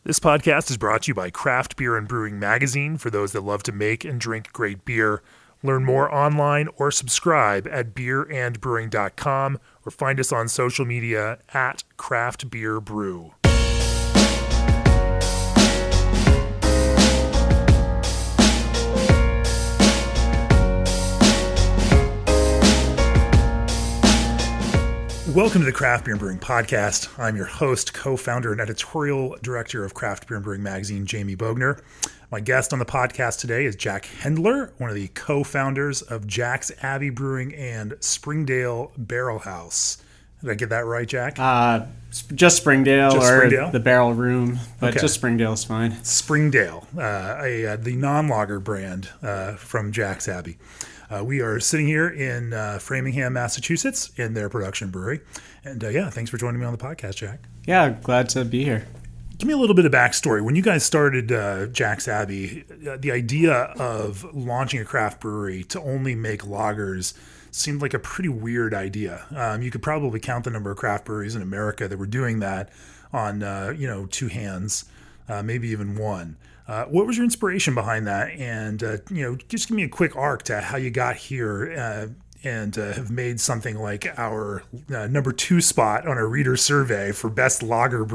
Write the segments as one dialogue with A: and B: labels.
A: This podcast is brought to you by Craft Beer and Brewing Magazine for those that love to make and drink great beer. Learn more online or subscribe at beerandbrewing.com or find us on social media at Craft Beer Brew. Welcome to the Craft Beer and Brewing Podcast. I'm your host, co-founder, and editorial director of Craft Beer and Brewing Magazine, Jamie Bogner. My guest on the podcast today is Jack Hendler, one of the co-founders of Jack's Abbey Brewing and Springdale Barrel House. Did I get that right, Jack?
B: Just Springdale
A: Just
B: or
A: Springdale?
B: The Barrel Room, but
A: Okay.
B: just Springdale is fine.
A: Springdale, the non-lager brand from Jack's Abbey. We are sitting here in Framingham, Massachusetts, in their production brewery. And thanks for joining me on the podcast, Jack.
B: Yeah, glad to be here.
A: Give me a little bit of backstory. When you guys started Jack's Abbey, the idea of launching a craft brewery to only make lagers seemed like a pretty weird idea. You could probably count the number of craft breweries in America that were doing that on two hands, maybe even one. What was your inspiration behind that? And just give me a quick arc to how you got here and have made something like our number 2 spot on our reader survey for best lager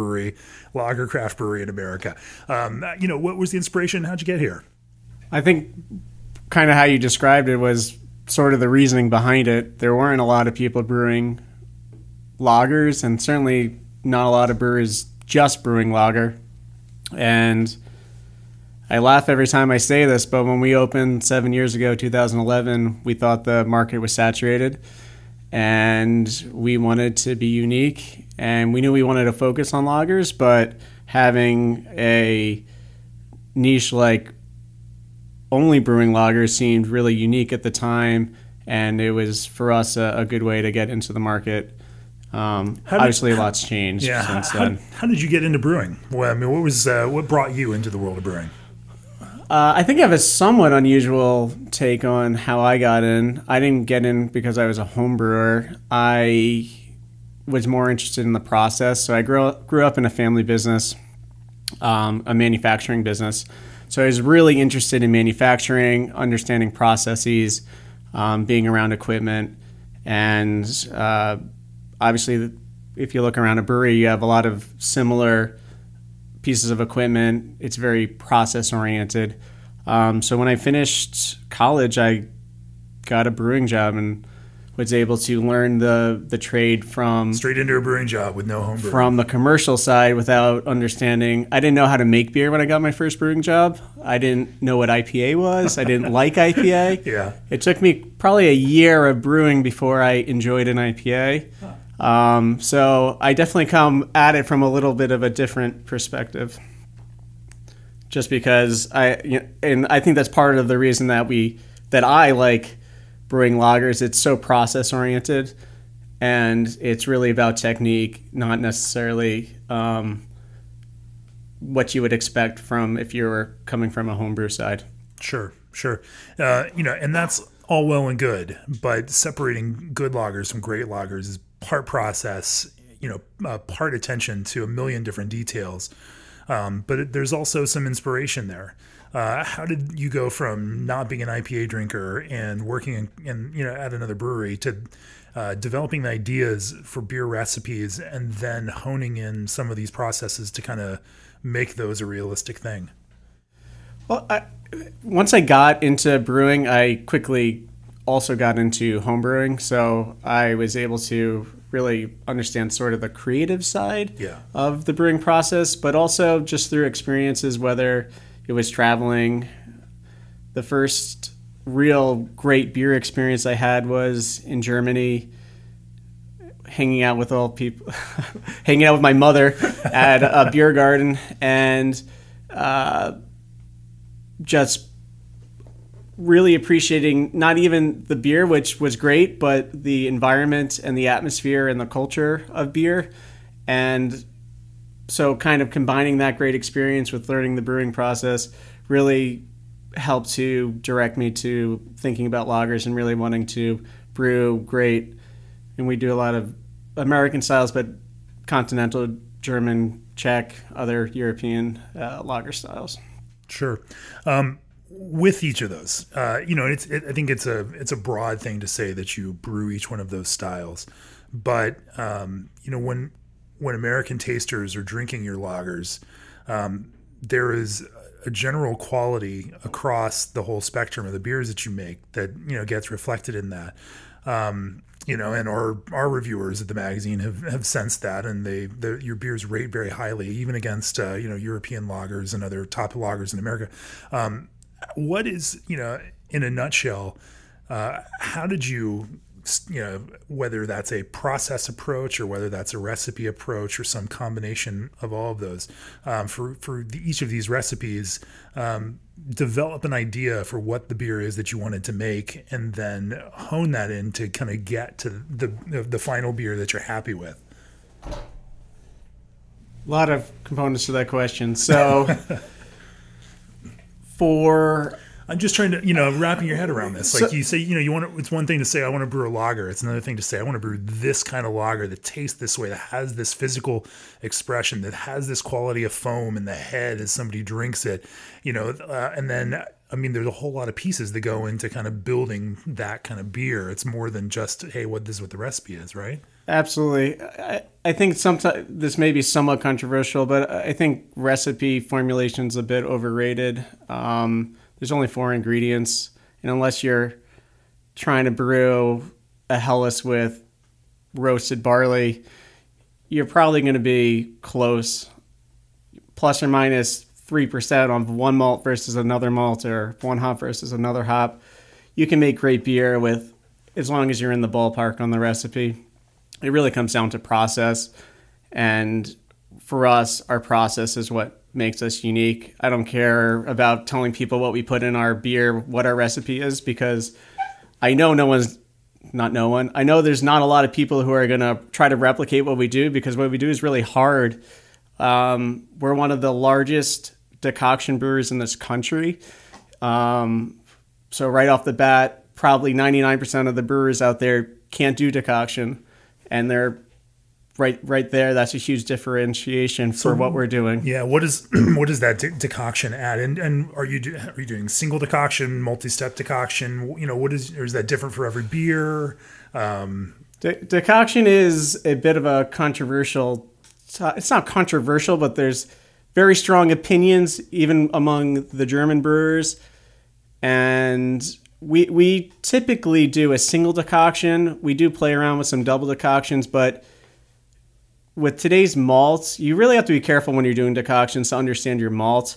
A: craft brewery in America. What was the inspiration? How'd you get here?
B: I think kind of how you described it was sort of the reasoning behind it. There weren't a lot of people brewing lagers, and certainly not a lot of brewers just brewing lager. And I laugh every time I say this, but when we opened 7 years ago, 2011, we thought the market was saturated and we wanted to be unique, and we knew we wanted to focus on lagers, but having a niche like only brewing lagers seemed really unique at the time, and it was for us a good way to get into the market. Obviously, a lot's changed since then.
A: How did you get into brewing? Well, I mean, what brought you into the world of brewing?
B: I think I have a somewhat unusual take on how I got in. I didn't get in because I was a home brewer. I was more interested in the process. So I grew up in a family business, a manufacturing business. So I was really interested in manufacturing, understanding processes, being around equipment. And obviously, if you look around a brewery, you have a lot of similar pieces of equipment. It's very process oriented. So when I finished college, I got a brewing job and was able to learn the trade from
A: Straight into a brewing job with no home brew.
B: From the commercial side without understanding. I didn't know how to make beer when I got my first brewing job. I didn't know what IPA was. I didn't like IPA.
A: Yeah.
B: It took me probably a year of brewing before I enjoyed an IPA. So I definitely come at it from a little bit of a different perspective, just because I think that's part of the reason that I like brewing lagers. It's so process oriented, and it's really about technique, not necessarily what you would expect from if you were coming from a homebrew side.
A: Sure. And that's all well and good, but separating good lagers from great lagers is part process, part attention to a million different details. But there's also some inspiration there. How did you go from not being an IPA drinker and working at another brewery to developing the ideas for beer recipes and then honing in some of these processes to kind of make those a realistic thing?
B: Well, once I got into brewing, I quickly also got into home brewing, so I was able to really understand sort of the creative side of the brewing process, but also just through experiences, whether it was traveling. The first real great beer experience I had was in Germany, hanging out with my mother at a beer garden, and just really appreciating not even the beer, which was great, but the environment and the atmosphere and the culture of beer. And so kind of combining that great experience with learning the brewing process really helped to direct me to thinking about lagers and really wanting to brew great. And we do a lot of American styles, but continental German Czech, other European lager styles.
A: Sure. With each of those, I think it's a broad thing to say that you brew each one of those styles, but when American tasters are drinking your lagers, there is a general quality across the whole spectrum of the beers that you make that gets reflected in that. And our reviewers at the magazine have sensed that, and your beers rate very highly, even against European lagers and other top lagers in America. What is, in a nutshell, how did you, whether that's a process approach or whether that's a recipe approach or some combination of all of those, for each of these recipes, develop an idea for what the beer is that you wanted to make, and then hone that in to kind of get to the final beer that you're happy with?
B: A lot of components to that question. So
A: I'm just trying to, wrapping your head around this. Like, you say, it's one thing to say, I want to brew a lager. It's another thing to say, I want to brew this kind of lager that tastes this way, that has this physical expression, that has this quality of foam in the head as somebody drinks it, and then, there's a whole lot of pieces that go into kind of building that kind of beer. It's more than just, hey, this is what the recipe is, right?
B: Absolutely. I think sometimes this may be somewhat controversial, but I think recipe formulation is a bit overrated. There's only 4 ingredients, and unless you're trying to brew a Helles with roasted barley, you're probably going to be close, plus or minus 3% on one malt versus another malt, or one hop versus another hop. You can make great beer with, as long as you're in the ballpark on the recipe. It really comes down to process, and for us, our process is what makes us unique. I don't care about telling people what we put in our beer, what our recipe is, because I know I know there's not a lot of people who are going to try to replicate what we do, because what we do is really hard. We're one of the largest decoction brewers in this country. So right off the bat, probably 99% of the brewers out there can't do decoction, and they're right there. That's a huge differentiation for what we're doing.
A: Yeah. What is decoction add? And are you doing single decoction, multi-step decoction? Or is that different for every beer?
B: Decoction is a bit of a controversial. It's not controversial, but there's very strong opinions even among the German brewers. And we typically do a single decoction. We do play around with some double decoctions, but with today's malts, you really have to be careful when you're doing decoctions to understand your malt.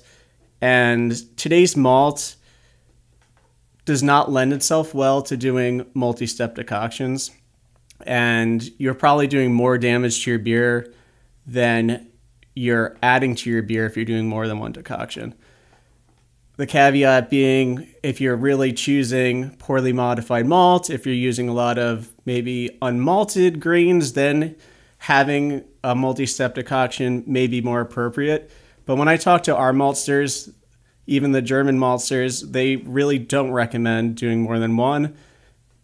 B: And today's malt does not lend itself well to doing multi-step decoctions. And you're probably doing more damage to your beer than you're adding to your beer if you're doing more than one decoction. The caveat being, if you're really choosing poorly modified malt, if you're using a lot of maybe unmalted grains, then having a multi-step decoction may be more appropriate. But when I talk to our maltsters, even the German maltsters, they really don't recommend doing more than one.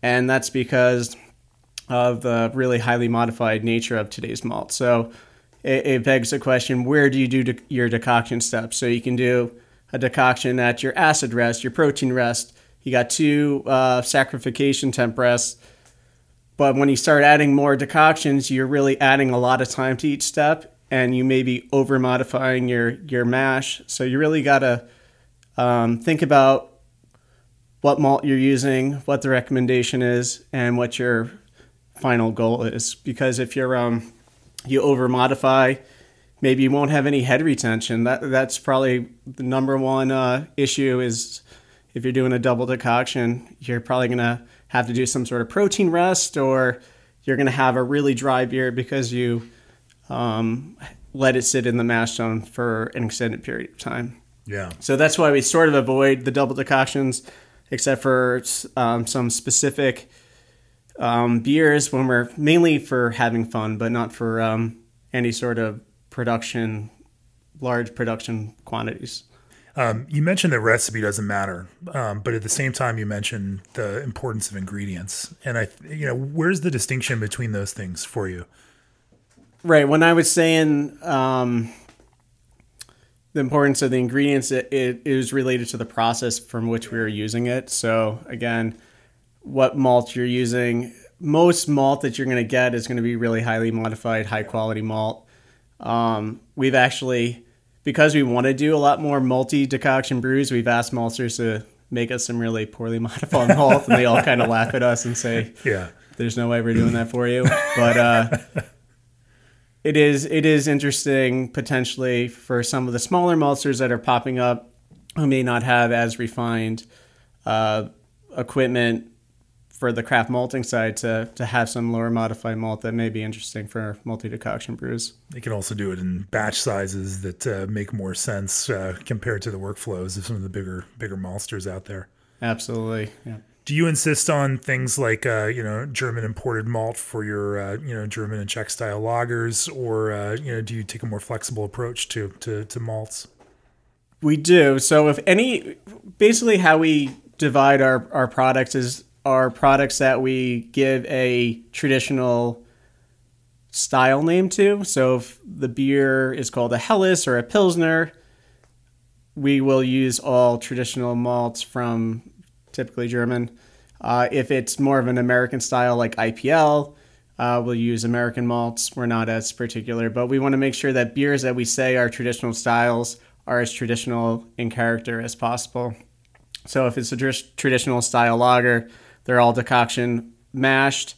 B: And that's because of the really highly modified nature of today's malt. So it begs the question, where do you do your decoction steps? So you can do a decoction at your acid rest, your protein rest. You got 2 saccharification temp rests. But when you start adding more decoctions, you're really adding a lot of time to each step, and you may be over modifying your mash. So you really got to think about what malt you're using, what the recommendation is, and what your final goal is. Because if you over modify, maybe you won't have any head retention. That's probably the number one issue. Is if you're doing a double decoction, you're probably going to have to do some sort of protein rest, or you're going to have a really dry beer because you let it sit in the mash tun for an extended period of time.
A: Yeah.
B: So that's why we sort of avoid the double decoctions, except for some specific beers when we're mainly for having fun, but not for any sort of large production quantities.
A: You mentioned that recipe doesn't matter, but at the same time, you mentioned the importance of ingredients. And where's the distinction between those things for you?
B: Right. When I was saying the importance of the ingredients, it is related to the process from which we are using it. So again, what malt you're using, most malt that you're going to get is going to be really highly modified, high quality malt. We've actually, because we want to do a lot more multi decoction brews, we've asked maltsters to make us some really poorly modified malt, and they all kind of laugh at us and say,
A: yeah,
B: there's no way we're doing that for you. But it is interesting potentially for some of the smaller maltsters that are popping up who may not have as refined equipment for the craft malting side to have some lower modified malt that may be interesting for multi-decoction brews.
A: They can also do it in batch sizes that make more sense compared to the workflows of some of the bigger maltsters out there.
B: Absolutely, yeah.
A: Do you insist on things like German imported malt for your German and Czech style lagers, or do you take a more flexible approach to malts?
B: We do. So basically how we divide our products is our products that we give a traditional style name to. So if the beer is called a Helles or a Pilsner, we will use all traditional malts from typically German. If it's more of an American style like IPL, we'll use American malts. We're not as particular, but we want to make sure that beers that we say are traditional styles are as traditional in character as possible. So if it's a traditional style lager, they're all decoction mashed.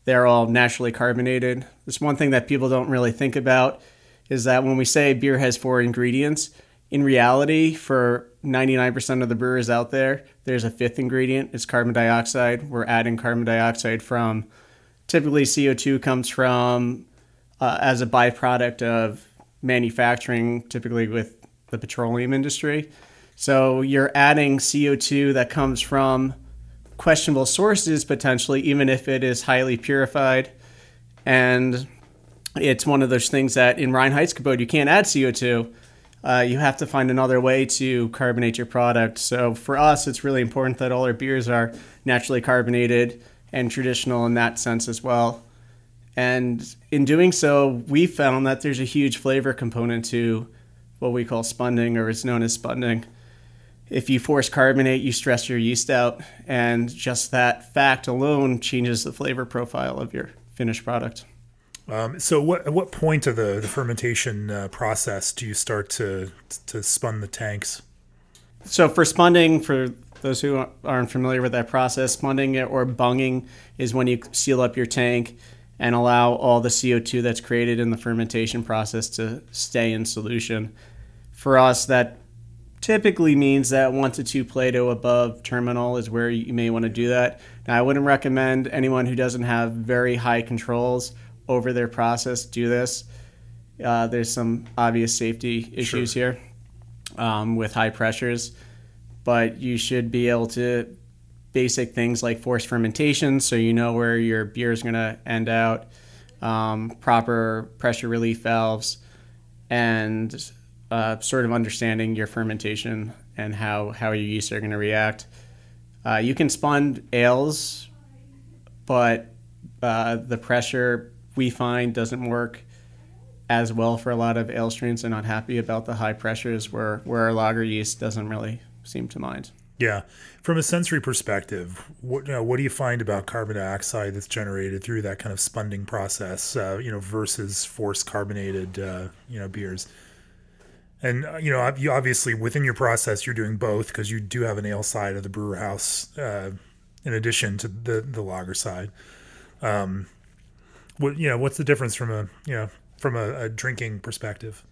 B: They're all naturally carbonated. There's one thing that people don't really think about is that when we say beer has 4 ingredients, in reality, for 99% of the brewers out there, there's a 5th ingredient. It's carbon dioxide. We're adding carbon dioxide from, typically CO2 comes from as a byproduct of manufacturing, typically with the petroleum industry. So you're adding CO2 that comes from questionable sources, potentially, even if it is highly purified. And it's one of those things that in Reinheitsgebot, you can't add CO2. You have to find another way to carbonate your product. So for us, it's really important that all our beers are naturally carbonated and traditional in that sense as well. And in doing so, we found that there's a huge flavor component to what we call spunding, or it's known as spunding. If you force carbonate, you stress your yeast out, and just that fact alone changes the flavor profile of your finished product.
A: So at what point of the fermentation process do you start to spun the tanks?
B: So for spunding, for those who aren't familiar with that process, spunding or bunging is when you seal up your tank and allow all the CO2 that's created in the fermentation process to stay in solution. For us, that typically means that 1 to 2 Plato above terminal is where you may want to do that. Now, I wouldn't recommend anyone who doesn't have very high controls over their process do this. There's some obvious safety issues here with high pressures, but you should be able to basic things like forced fermentation, so you know where your beer is going to end out, proper pressure relief valves, and sort of understanding your fermentation and how your yeast are going to react. You can spun ales, but the pressure we find doesn't work as well for a lot of ale strains. They're not happy about the high pressures where our lager yeast doesn't really seem to mind.
A: Yeah. From a sensory perspective, what do you find about carbon dioxide that's generated through that kind of spunding process, versus forced carbonated, beers? And, you obviously within your process, you're doing both because you do have an ale side of the brewer house in addition to the lager side. What's the difference from a drinking perspective?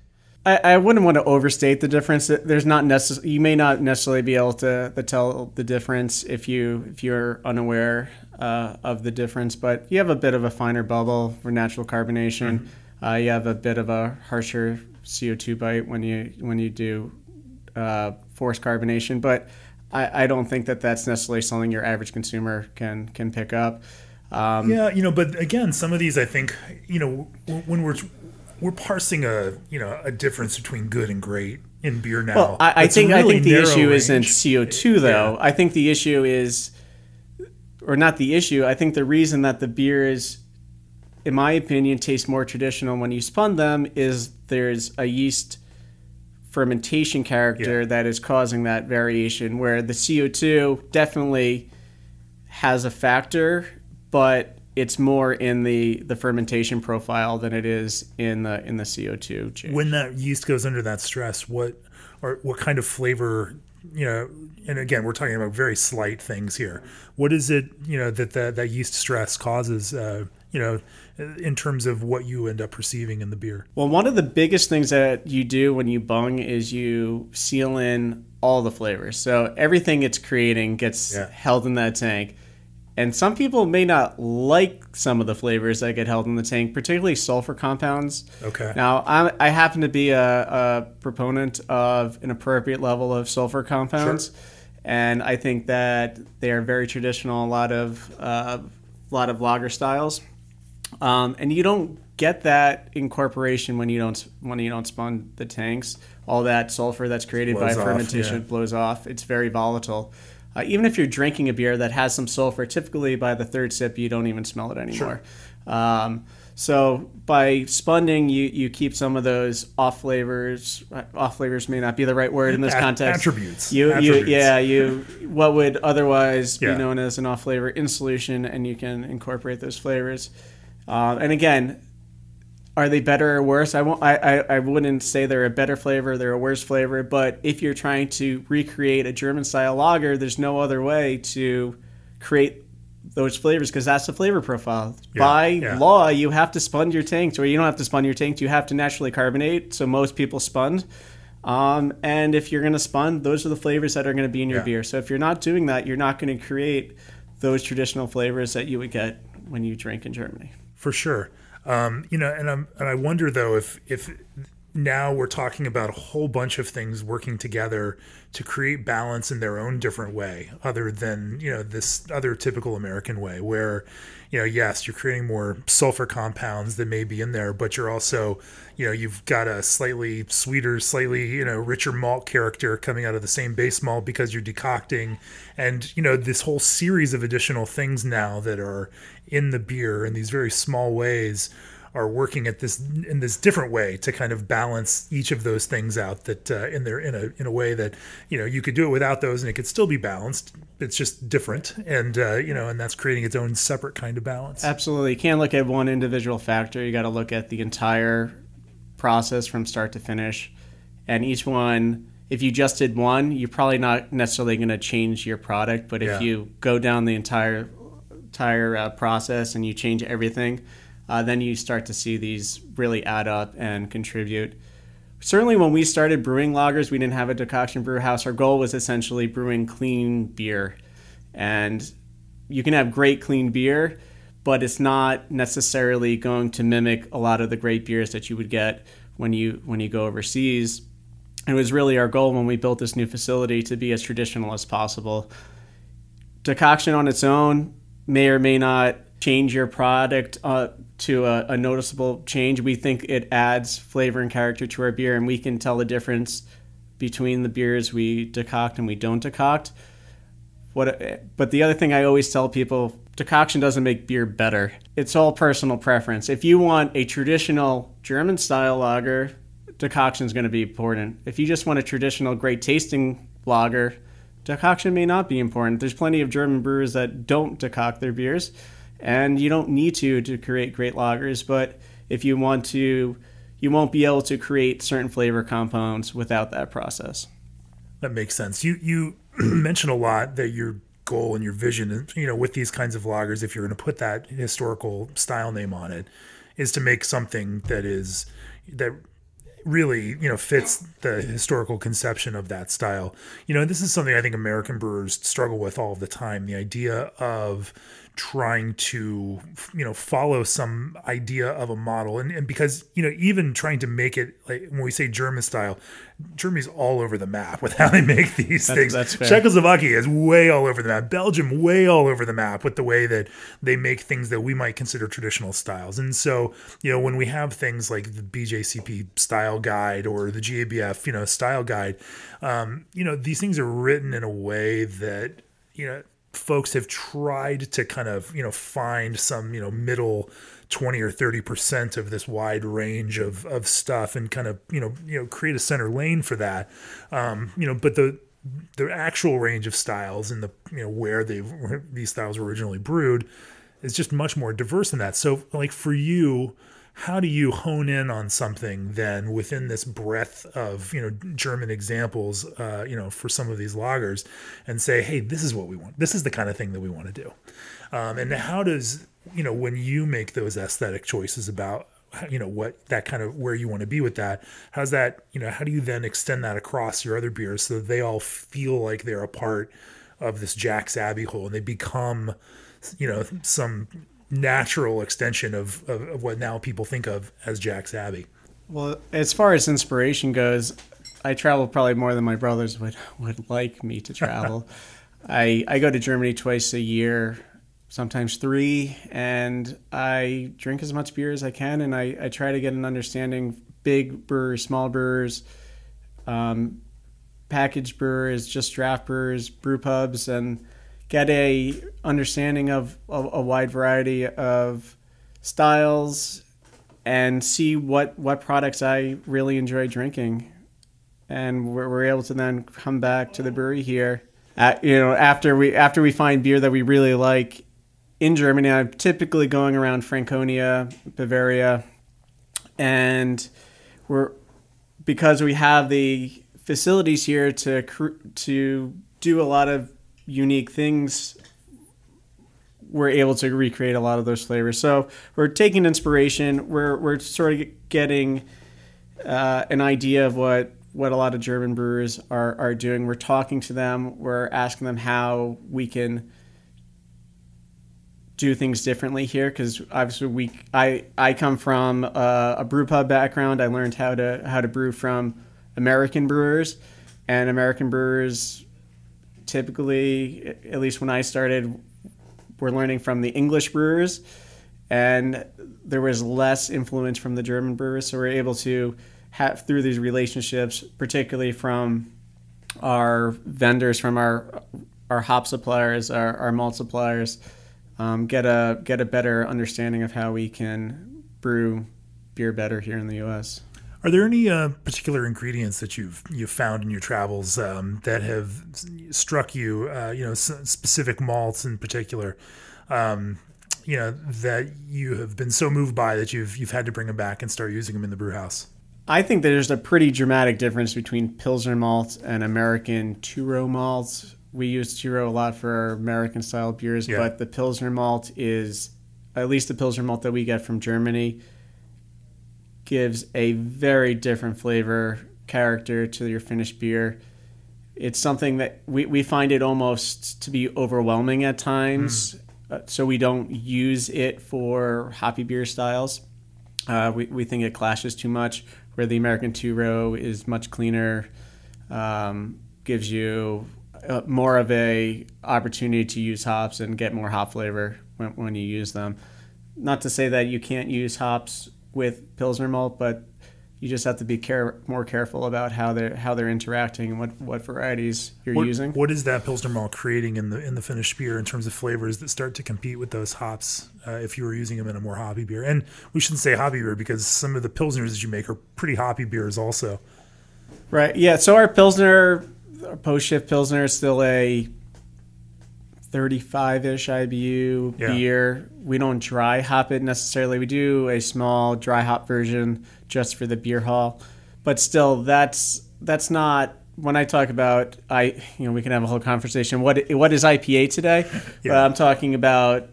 B: I wouldn't want to overstate the difference. There's not you may not necessarily be able to tell the difference if you're unaware of the difference, but you have a bit of a finer bubble for natural carbonation. Mm-hmm. You have a bit of a harsher CO2 bite when you do forced carbonation, but I don't think that's necessarily something your average consumer can pick up.
A: But again, some of these, I think, when we're parsing a difference between good and great in beer now.
B: Well, I think the issue isn't CO2 though. Yeah. I think the issue is, or not the issue. I think the reason that the beer is, in my opinion, tastes more traditional when you spun them is there's a yeast fermentation character that is causing that variation, where the CO2 definitely has a factor, but it's more in the fermentation profile than it is in the CO2 change.
A: When that yeast goes under that stress, what kind of flavor, and again, we're talking about very slight things here. What is it, that yeast stress causes, in terms of what you end up perceiving in the beer?
B: Well, one of the biggest things that you do when you bung is you seal in all the flavors. So everything it's creating gets held in that tank. And some people may not like some of the flavors that get held in the tank, particularly sulfur compounds.
A: Okay.
B: Now, I happen to be a proponent of an appropriate level of sulfur compounds. Sure. And I think that they are very traditional in a lot of lager styles. And you don't get that incorporation when you don't spun the tanks. All that sulfur that's created by fermentation blows off. It's very volatile. Even if you're drinking a beer that has some sulfur, typically by the third sip you don't even smell it anymore. Sure. So by spunding, you keep some of those off flavors. Off flavors may not be the right word in this context.
A: Attributes.
B: What would otherwise be known as an off flavor in solution, and you can incorporate those flavors. And again, are they better or worse? I wouldn't say they're a better flavor, they're a worse flavor. But if you're trying to recreate a German style lager, there's no other way to create those flavors, because that's the flavor profile. By law, you have to spun your tanks, or you don't have to spun your tanks. You have to naturally carbonate. So most people spun. And if you're going to spun, those are the flavors that are going to be in your beer. So if you're not doing that, you're not going to create those traditional flavors that you would get when you drink in Germany.
A: For sure. And I wonder though if now we're talking about a whole bunch of things working together to create balance in their own different way, other than this other typical American way, where yes, you're creating more sulfur compounds that may be in there, but you're also you've got a slightly sweeter, slightly richer malt character coming out of the same base malt because you're decocting, and this whole series of additional things now that are in the beer in these very small ways are working in this different way to kind of balance each of those things out, that in a way that you could do it without those and it could still be balanced. It's just different, and and that's creating its own separate kind of balance.
B: Absolutely. You can't look at one individual factor. You got to look at the entire process from start to finish, and each one, if you just did one, you're probably not necessarily going to change your product, but if you go down the entire process and you change everything, then you start to see these really add up and contribute. Certainly when we started brewing lagers, we didn't have a decoction brew house. Our goal was essentially brewing clean beer. And you can have great clean beer, but it's not necessarily going to mimic a lot of the great beers that you would get when you go overseas. It was really our goal when we built this new facility to be as traditional as possible. Decoction on its own may or may not change your product to a noticeable change. We think it adds flavor and character to our beer, and we can tell the difference between the beers we decoct and we don't decoct. But the other thing I always tell people, decoction doesn't make beer better. It's all personal preference. If you want a traditional German-style lager, decoction is going to be important. If you just want a traditional, great-tasting lager, decoction may not be important. There's plenty of German brewers that don't decoct their beers, and you don't need to create great lagers. But if you want to, you won't be able to create certain flavor compounds without that process.
A: That makes sense. You mentioned a lot that your goal and your vision, with these kinds of lagers, if you're going to put that historical style name on it, is to make something that really, fits the historical conception of that style. This is something I think American brewers struggle with all the time. The idea of trying to, follow some idea of a model. And because, even trying to make it, like when we say German style, Germany's all over the map with how they make these things.
B: That's fair.
A: Czechoslovakia is way all over the map. Belgium, way all over the map with the way that they make things that we might consider traditional styles. And so, when we have things like the BJCP style guide or the GABF, style guide, these things are written in a way that, folks have tried to kind of, find some, middle 20 or 30% of this wide range of stuff and kind of, create a center lane for that. But the actual range of styles and the, where these styles were originally brewed is just much more diverse than that. So like for you, how do you hone in on something then within this breadth of, German examples, for some of these lagers and say, hey, this is what we want. This is the kind of thing that we want to do. And how does, when you make those aesthetic choices about, what that kind of where you want to be with that, how's that, how do you then extend that across your other beers so that they all feel like they're a part of this Jack's Abbey whole and they become, some natural extension of what now people think of as Jack's Abbey?
B: Well, as far as inspiration goes, I travel probably more than my brothers would like me to travel. I go to Germany twice a year, sometimes 3, and I drink as much beer as I can, and I try to get an understanding, big brewers, small brewers, packaged brewers, just draft brewers, brew pubs, and get a understanding of a wide variety of styles and see what products I really enjoy drinking. And we're able to then come back to the brewery here. After we find beer that we really like in Germany, I'm typically going around Franconia, Bavaria, and because we have the facilities here to do a lot of unique things, we're able to recreate a lot of those flavors. So we're taking inspiration. We're sort of getting an idea of what a lot of German brewers are doing. We're talking to them. We're asking them how we can do things differently here, because obviously I come from a brew pub background. I learned how to brew from American brewers, and American brewers typically, at least when I started, were learning from the English brewers, and there was less influence from the German brewers. So we're able to have, through these relationships, particularly from our vendors, from our hop suppliers, our malt suppliers, get a better understanding of how we can brew beer better here in the U.S.
A: Are there any particular ingredients that you've found in your travels that have struck you? Specific malts in particular, that you have been so moved by that you've had to bring them back and start using them in the brew house?
B: I think there's a pretty dramatic difference between Pilsner malt and American two-row malt. We use two-row a lot for our American style beers, but the Pilsner malt is, at least the Pilsner malt that we get from Germany, gives a very different flavor character to your finished beer. It's something that we find it almost to be overwhelming at times, so we don't use it for hoppy beer styles. We think it clashes too much, where the American two-row is much cleaner, gives you more of a opportunity to use hops and get more hop flavor when you use them. Not to say that you can't use hops with Pilsner malt, but you just have to be more careful about how they're interacting and what varieties you're using. What
A: is that Pilsner malt creating in the finished beer in terms of flavors that start to compete with those hops if you were using them in a more hoppy beer? And we shouldn't say hoppy beer because some of the Pilsners that you make are pretty hoppy beers also.
B: Right, yeah. So our Pilsner, our post-shift Pilsner is still a 35-ish IBU beer. We don't dry hop it necessarily. We do a small dry hop version just for the beer hall, but still, that's not. When I talk about we can have a whole conversation. What is IPA today? I'm talking about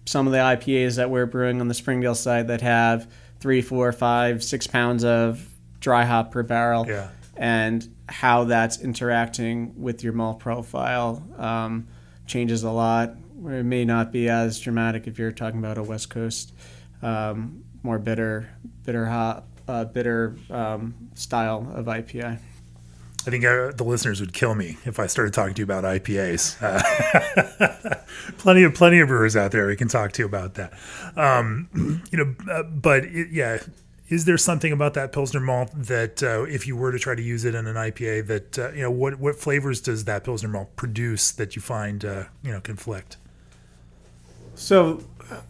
B: some of the IPAs that we're brewing on the Springdale side that have 3, 4, 5, 6 pounds of dry hop per barrel, and how that's interacting with your malt profile. Changes a lot. It may not be as dramatic if you're talking about a West Coast, more bitter style of IPA.
A: I think the listeners would kill me if I started talking to you about IPAs. Plenty of brewers out there we can talk to about that. Is there something about that Pilsner malt that if you were to try to use it in an IPA that, what flavors does that Pilsner malt produce that you find, conflict?
B: So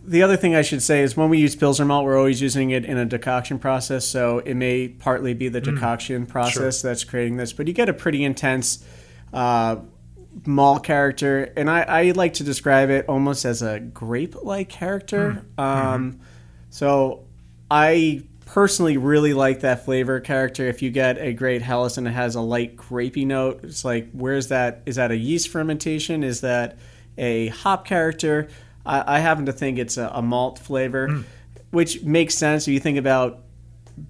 B: the other thing I should say is when we use Pilsner malt, we're always using it in a decoction process. So it may partly be the decoction process that's creating this, but you get a pretty intense malt character. And I like to describe it almost as a grape-like character. So I personally really like that flavor character. If you get a great Helles and it has a light grapey note, it's like, where's that? Is that a yeast fermentation? Is that a hop character? I happen to think it's a malt flavor, which makes sense. If you think about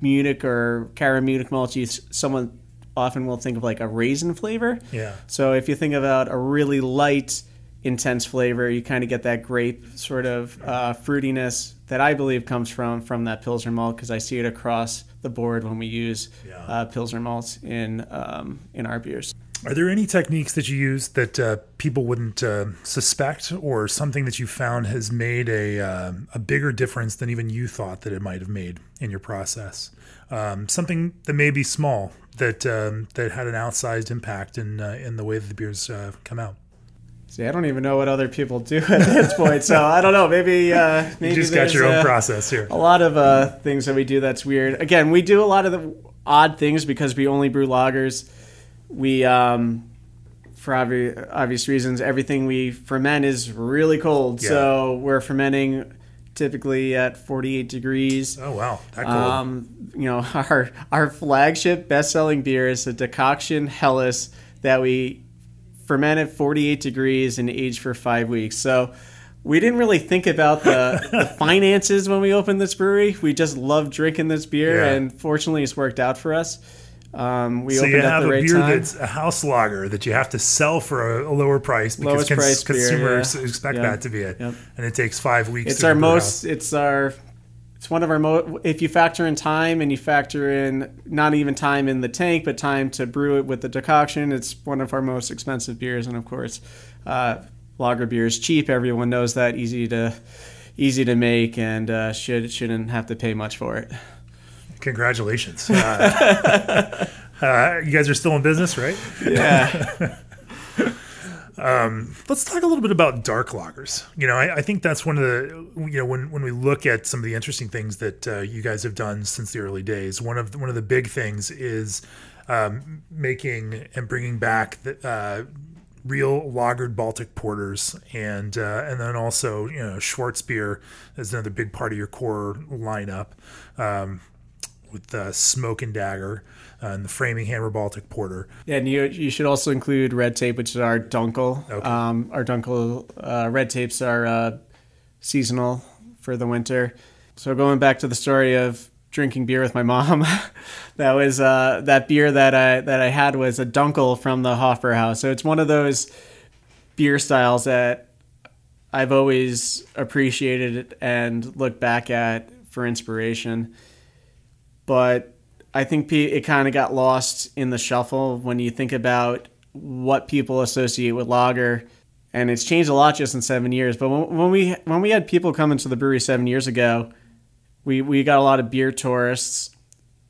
B: Munich or Cara Munich malt yeast, someone often will think of like a raisin flavor.
A: Yeah.
B: So if you think about a really light, intense flavor, you kind of get that grape sort of fruitiness that I believe comes from that Pilsner malt, because I see it across the board when we use Pilsner malts in our beers.
A: Are there any techniques that you use that people wouldn't suspect, or something that you found has made a bigger difference than even you thought that it might have made in your process? Something that may be small that had an outsized impact in the way that the beers come out.
B: See, I don't even know what other people do at this point, so I don't know. Maybe
A: you just got your own process here.
B: A lot of things that we do that's weird. Again, we do a lot of the odd things because we only brew lagers. We, for obvious reasons, everything we ferment is really cold. Yeah. So we're fermenting typically at 48 degrees.
A: Oh, wow. That cold.
B: Our flagship best-selling beer is a decoction Helles that we ferment at 48 degrees and age for 5 weeks. So we didn't really think about the finances when we opened this brewery. We just loved drinking this beer, and fortunately it's worked out for us.
A: So you have a beer that's a house lager that you have to sell for a lower price because consumers expect that to be it, and it takes 5 weeks.
B: It's our most. It's one of our most. If you factor in time and you factor in not even time in the tank, but time to brew it with the decoction, it's one of our most expensive beers. And of course, lager beer is cheap. Everyone knows that. Easy to make, and shouldn't have to pay much for it.
A: Congratulations. You guys are still in business, right?
B: Yeah.
A: Let's talk a little bit about dark lagers. I think that's one of the, when we look at some of the interesting things that you guys have done since the early days, one of the big things is making and bringing back the real lagered Baltic porters, and then also Schwarzbier is another big part of your core lineup. With Smoke and Dagger and the Framingham Baltic Porter.
B: Yeah, and you should also include Red Tape, which is our Dunkel. Okay. Our Dunkel Red Tapes are seasonal for the winter. So going back to the story of drinking beer with my mom, that was that beer that I had was a Dunkel from the Hoffer House. So it's one of those beer styles that I've always appreciated and looked back at for inspiration. But I think it kind of got lost in the shuffle when you think about what people associate with lager, and it's changed a lot just in 7 years. But when we had people come into the brewery 7 years ago, we got a lot of beer tourists,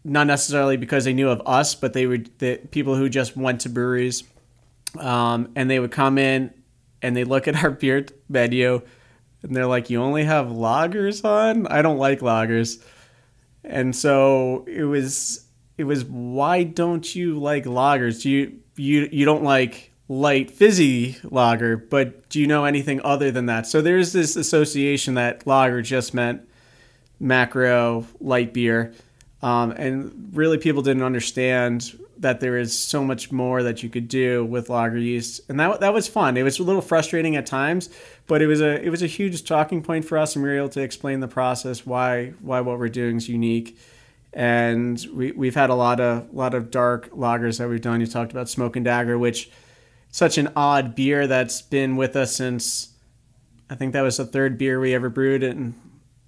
B: not necessarily because they knew of us, but they were the people who just went to breweries, and they would come in and they look at our beer menu, and they're like, "You only have lagers on? I don't like lagers." And so it was why don't you like lagers? You don't like light fizzy lager, but do you know anything other than that? So there's this association that lager just meant macro light beer, and really people didn't understand that there is so much more that you could do with lager yeast, and that was fun. It was a little frustrating at times, but it was a huge talking point for us, and we were able to explain the process, why what we're doing is unique. And we've had a lot of dark lagers that we've done. You talked about Smoke and Dagger, which such an odd beer that's been with us since, I think that was the third beer we ever brewed, and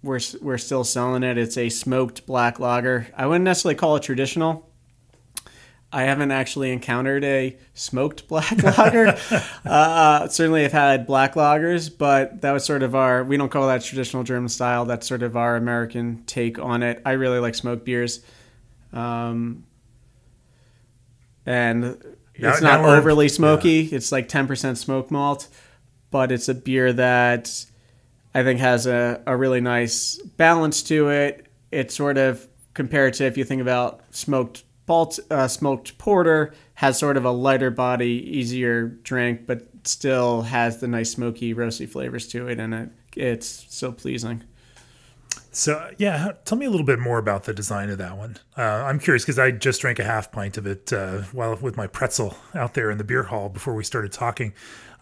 B: we're still selling it. It's a smoked black lager. I wouldn't necessarily call it traditional. I haven't actually encountered a smoked black lager. Certainly I've had black lagers, but that was sort of we don't call that traditional German style. That's sort of our American take on it. I really like smoked beers. And it's not overly smoky. Yeah. It's like 10% smoked malt, but it's a beer that I think has a really nice balance to it. It's sort of compared to, if you think about smoked porter, has sort of a lighter body, easier drink, but still has the nice smoky, roasty flavors to it, and it's so pleasing.
A: So, yeah, tell me a little bit more about the design of that one. I'm curious because I just drank a half pint of it while with my pretzel out there in the beer hall before we started talking.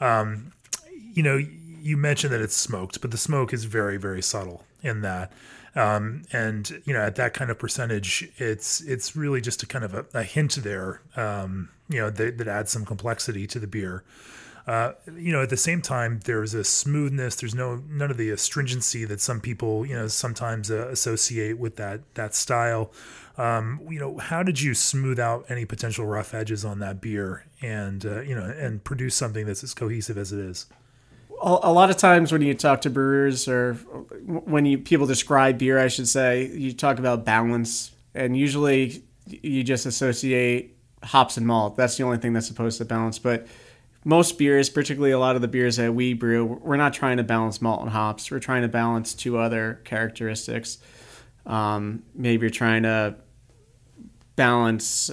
A: You mentioned that it's smoked, but the smoke is very, very subtle in that. And at that kind of percentage, it's really just a kind of a hint there, that adds some complexity to the beer. At the same time, there's a smoothness. There's none of the astringency that some people, sometimes associate with that style. How did you smooth out any potential rough edges on that beer and produce something that's as cohesive as it is?
B: A lot of times when you talk to brewers, or when people describe beer, I should say, you talk about balance, and usually you just associate hops and malt. That's the only thing that's supposed to balance. But most beers, particularly a lot of the beers that we brew, we're not trying to balance malt and hops. We're trying to balance two other characteristics. Maybe you're trying to balance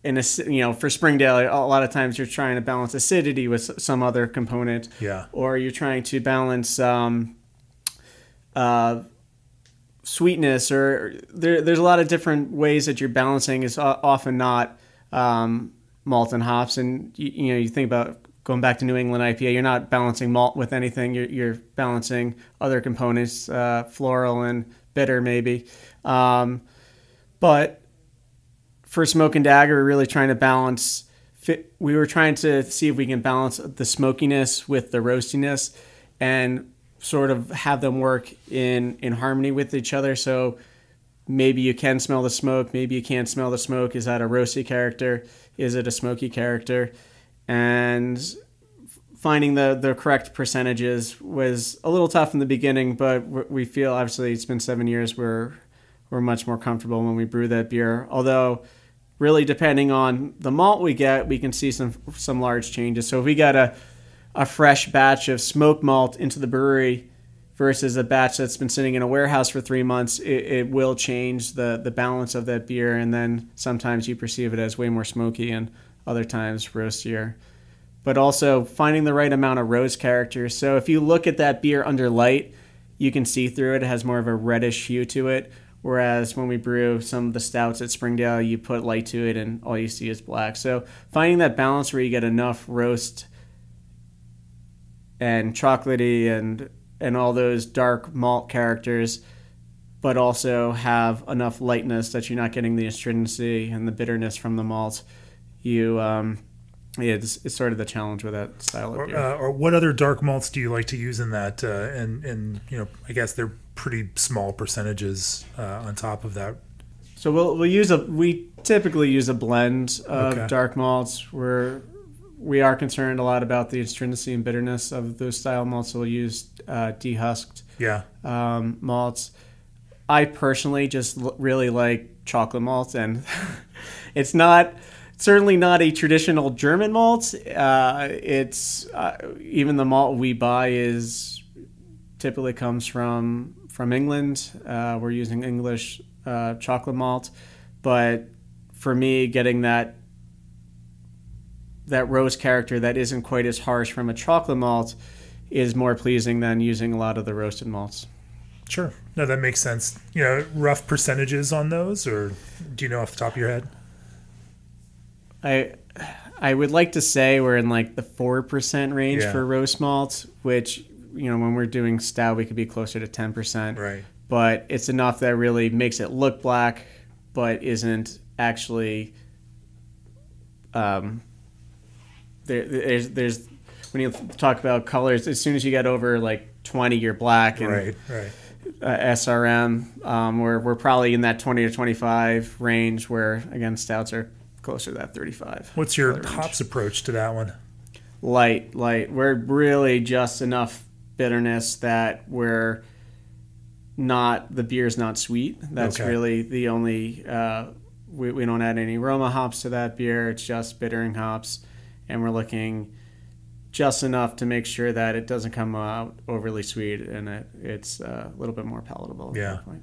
B: for Springdale, a lot of times you're trying to balance acidity with some other component.
A: Yeah.
B: Or you're trying to balance sweetness, or there's a lot of different ways that you're balancing. It's often not malt and hops. And you think about going back to New England IPA, you're not balancing malt with anything. You're balancing other components, floral and bitter maybe. But for Smoke and Dagger, we're really trying to balance. We were trying to see if we can balance the smokiness with the roastiness, and sort of have them work in harmony with each other. So maybe you can smell the smoke, maybe you can't smell the smoke. Is that a roasty character? Is it a smoky character? And finding the correct percentages was a little tough in the beginning, but we feel, obviously it's been 7 years, we're much more comfortable when we brew that beer. Although, really depending on the malt we get, we can see some large changes. So if we got a fresh batch of smoked malt into the brewery versus a batch that's been sitting in a warehouse for 3 months, it will change the balance of that beer. And then sometimes you perceive it as way more smoky, and other times roastier. But also finding the right amount of rose character. So if you look at that beer under light, you can see through it. It has more of a reddish hue to it. Whereas when we brew some of the stouts at Springdale, you put light to it and all you see is black. So finding that balance where you get enough roast and chocolatey and all those dark malt characters, but also have enough lightness that you're not getting the astringency and the bitterness from the malt. It's sort of the challenge with that style of beer.
A: Or what other dark malts do you like to use in that? And I guess they're pretty small percentages on top of that.
B: So we typically use a blend of dark malts. We are concerned a lot about the astringency and bitterness of those style malts. So we'll use dehusked malts. I personally just really like chocolate malt, and it's certainly not a traditional German malt. It's even the malt we buy typically comes from England. We're using English chocolate malt, but for me, getting that rose character that isn't quite as harsh from a chocolate malt is more pleasing than using a lot of the roasted malts.
A: Sure. No, that makes sense. Rough percentages on those, or do you know off the top of your head?
B: I would like to say we're in like the 4% range for roast malt, which, when we're doing stout, we could be closer to 10%.
A: Right.
B: But it's enough that really makes it look black, but isn't actually. There's when you talk about colors, as soon as you get over like 20, you're black. And
A: right.
B: SRM. We're probably in that 20 to 25 range, where again stouts are closer to that 35.
A: What's your hops approach to that one?
B: Light. We're really just enough bitterness that the beer's not sweet. That's really the only, we don't add any aroma hops to that beer. It's just bittering hops, and we're looking just enough to make sure that it doesn't come out overly sweet and it's a little bit more palatable.
A: Yeah. At that point.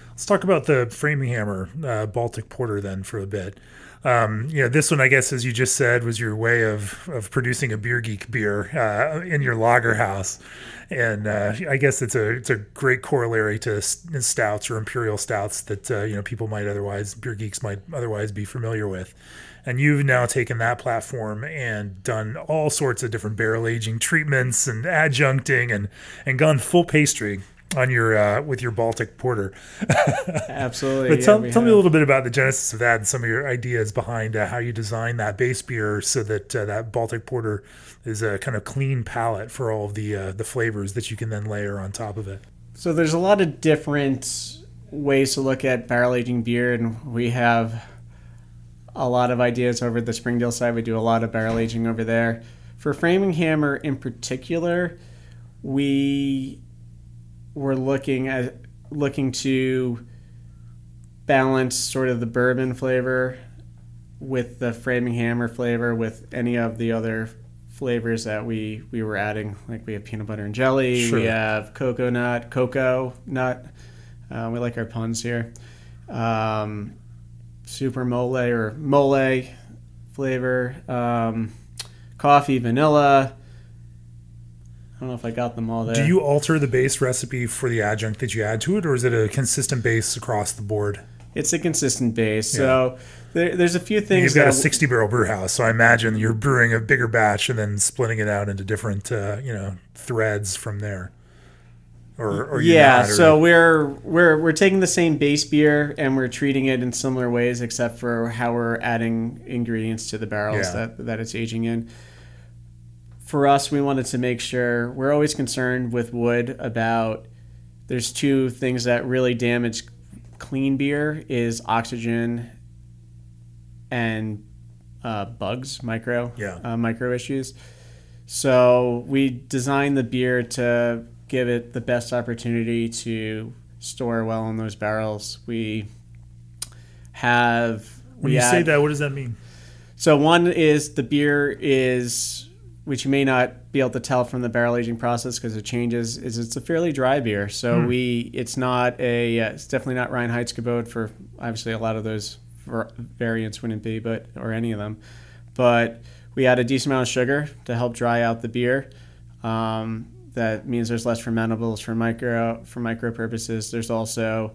A: Let's talk about the Framingham Baltic Porter then for a bit. This one, I guess, as you just said, was your way of producing a beer geek beer in your lager house. And I guess it's a great corollary to stouts or imperial stouts that beer geeks might otherwise be familiar with. And you've now taken that platform and done all sorts of different barrel aging treatments and adjuncting and gone full pastry on your with your Baltic Porter.
B: Absolutely.
A: But tell me a little bit about the genesis of that and some of your ideas behind how you design that base beer so that that Baltic Porter is a kind of clean palate for all of the flavors that you can then layer on top of it.
B: So there's a lot of different ways to look at barrel aging beer, and we have a lot of ideas over the Springdale side. We do a lot of barrel aging over there. For Framingham in particular, we were looking to balance sort of the bourbon flavor with the Framingham flavor with any of the other flavors that we were adding. Like we have peanut butter and jelly,
A: Sure.
B: We have cocoa nut. We like our puns here. Super mole or mole flavor, coffee, vanilla. I don't know if I got them all there.
A: Do you alter the base recipe for the adjunct that you add to it, or is it a consistent base across the board?
B: It's a consistent base. Yeah. So there's a few things.
A: You've got a 60-barrel brew house, so I imagine you're brewing a bigger batch and then splitting it out into different threads from there. Or
B: yeah, so we're taking the same base beer and we're treating it in similar ways, except for how we're adding ingredients to the barrels that it's aging in. For us, we wanted to make sure, we're always concerned with wood about, there's two things that really damage clean beer is oxygen and bugs, micro issues. So we designed the beer to give it the best opportunity to store well in those barrels. When you say that,
A: what does that mean?
B: So one is the beer is, which you may not be able to tell from the barrel aging process because it changes, is it's a fairly dry beer. So it's definitely not Reinheitsgebot for obviously a lot of those variants wouldn't be, or any of them. But we add a decent amount of sugar to help dry out the beer. That means there's less fermentables for micro purposes. There's also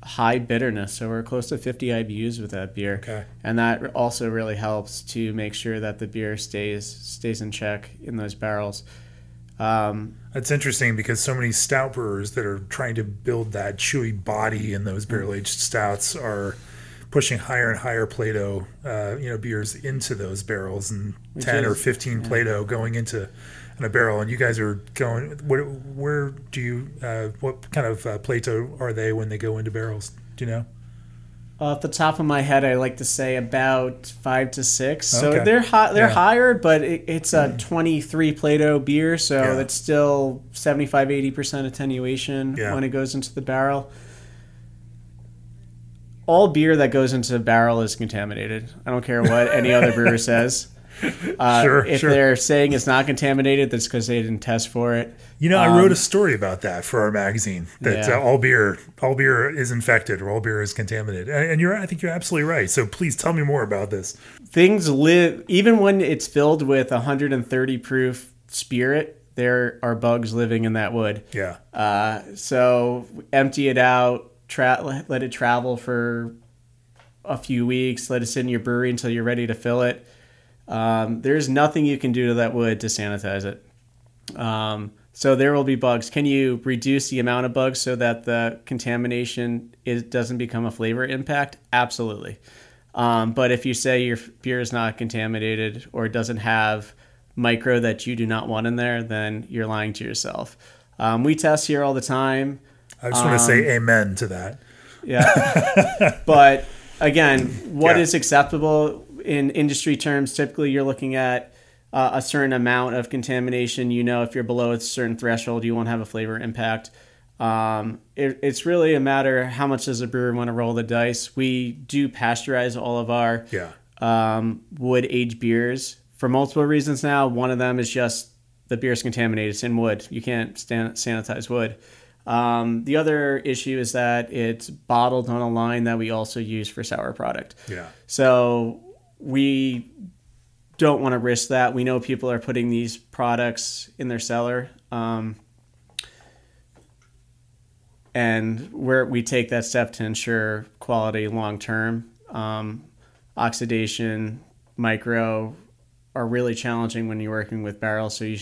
B: high bitterness, so we're close to 50 IBUs with that beer.
A: Okay.
B: And that also really helps to make sure that the beer stays in check in those barrels.
A: That's interesting because so many stout brewers that are trying to build that chewy body in those barrel-aged stouts are pushing higher and higher Plato beers into those barrels, and 10 or 15 Plato going into in a barrel. And you guys are going, what kind of Plato are they when they go into barrels? Do you know?
B: Off the top of my head, I like to say about 5 to 6.
A: Okay.
B: So they're higher, but it's a 23 Plato beer, so it's still 75-80% attenuation when it goes into the barrel. All beer that goes into a barrel is contaminated. I don't care what any other brewer says. If they're saying it's not contaminated, that's because they didn't test for it.
A: I wrote a story about that for our magazine, that all beer is infected or all beer is contaminated. And I think you're absolutely right. So please tell me more about this.
B: Things live, even when it's filled with 130 proof spirit, there are bugs living in that wood.
A: Yeah.
B: So empty it out, let it travel for a few weeks, let it sit in your brewery until you're ready to fill it. There's nothing you can do to that wood to sanitize it. So there will be bugs. Can you reduce the amount of bugs so that the contamination doesn't become a flavor impact? Absolutely. But if you say your beer is not contaminated or doesn't have micro that you do not want in there, then you're lying to yourself. We test here all the time.
A: I just want to say amen to that.
B: Yeah. But again, what is acceptable in industry terms? Typically, you're looking at a certain amount of contamination. You know, if you're below a certain threshold, you won't have a flavor impact. It's really a matter how much does a brewer want to roll the dice. We do pasteurize all of our wood aged beers for multiple reasons now. One of them is just the beer is contaminated. It's in wood. You can't sanitize wood. The other issue is that it's bottled on a line that we also use for sour product.
A: Yeah. So
B: we don't want to risk that. We know people are putting these products in their cellar. And where we take that step to ensure quality long term. Oxidation, micro are really challenging when you're working with barrels. So